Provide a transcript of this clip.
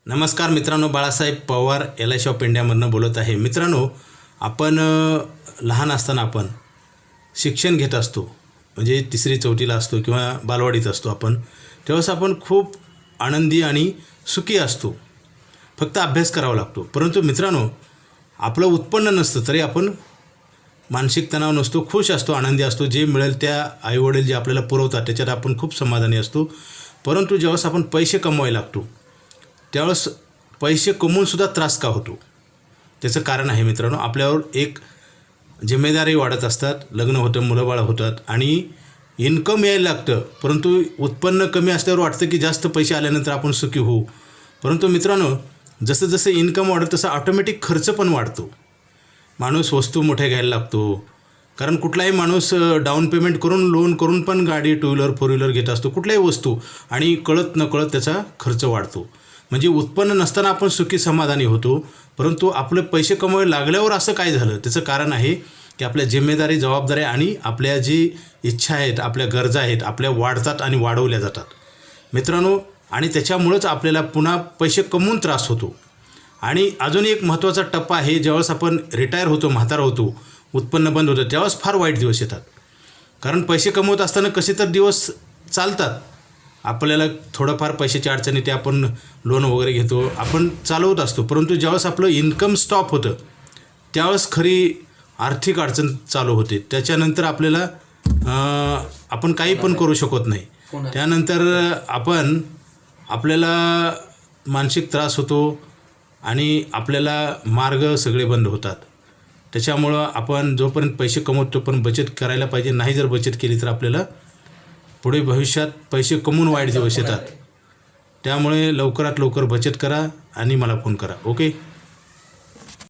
नमस्कार मित्रांनो, Balasaheb Pawar LIC of इंडियामधून बोलत आहे. मित्रांनो, आपण लहान असताना आपण शिक्षण घेत असतो, म्हणजे 3री-4थीला असतो किंवा बालवाडीत असतो आपण, तेव्हाच आपण खूप आनंदी आणि सुखी असतो. फक्त अभ्यास करावा लागतो. परंतु मित्रांनो, आपलं उत्पन्न नसतं तरी आपण मानसिक तणाव नसतो, खुश असतो, आनंदी असतो. जे मिळेल त्या आईवडील जे आपल्याला पुरवतात त्याच्यात आपण खूप समाधानी असतो. परंतु जेव्हा आपण पैसे कमवायला लागतो त्यावेळेस पैसे कमवूनसुद्धा त्रास का होतो? त्याचं कारण आहे मित्रांनो, आपल्यावर एक जिम्मेदारी वाढत असतात, लग्न होतं, मुलं बाळं होतात आणि इन्कम यायला लागतं. परंतु उत्पन्न कमी असल्यावर वाटतं की जास्त पैसे आल्यानंतर आपण सुखी होऊ. परंतु मित्रांनो, जसं जसं इन्कम वाढतं तसं ऑटोमॅटिक खर्च पण वाढतो. माणूस वस्तू मोठ्या घ्यायला लागतो, कारण कुठलाही माणूस डाऊन पेमेंट करून, लोन करून पण गाडी, 2 व्हीलर 4 व्हीलर घेत असतो, कुठल्याही वस्तू, आणि कळत नकळत त्याचा खर्च वाढतो. म्हणजे उत्पन्न नसताना आपण सुखी समाधानी होतो, परंतु आपले पैसे कमवायला लागल्यावर असं काय झालं? त्याचं कारण आहे की आपल्या जिम्मेदारी, जबाबदाऱ्या आणि आपल्या जी इच्छा आहेत, आपल्या गरजा आहेत, आपल्या वाढतात आणि वाढवल्या जातात मित्रांनो. आणि त्याच्यामुळंच आपल्याला पुन्हा पैसे कमवून त्रास होतो. आणि अजून एक महत्त्वाचा टप्पा आहे, ज्यावेळेस आपण रिटायर होतो, म्हातारा होतो, उत्पन्न बंद होतं, त्यावेळेस फार वाईट दिवस येतात. कारण पैसे कमवत असताना कसे तर दिवस चालतात, आपल्याला थोडंफार पैशाची अडचण येते, आपण लोन वगैरे घेतो, आपण चालवत असतो. परंतु ज्यावेळेस आपलं इन्कम स्टॉप होतं त्यावेळेस खरी आर्थिक अडचण चालू होते. त्याच्यानंतर आपल्याला आपण काही पण करू शकत नाही. त्यानंतर आपल्याला मानसिक त्रास होतो आणि आपल्याला मार्ग सगळे बंद होतात. त्याच्यामुळं आपण जोपर्यंत पैसे कमवतो पण बचत करायला पाहिजे. नाही जर बचत केली तर आपल्याला पुढे भविष्यात पैसे कमवून वाईट दिवस येतात. त्यामुळे लवकरात लवकर बचत करा आणि मला फोन करा. ओके.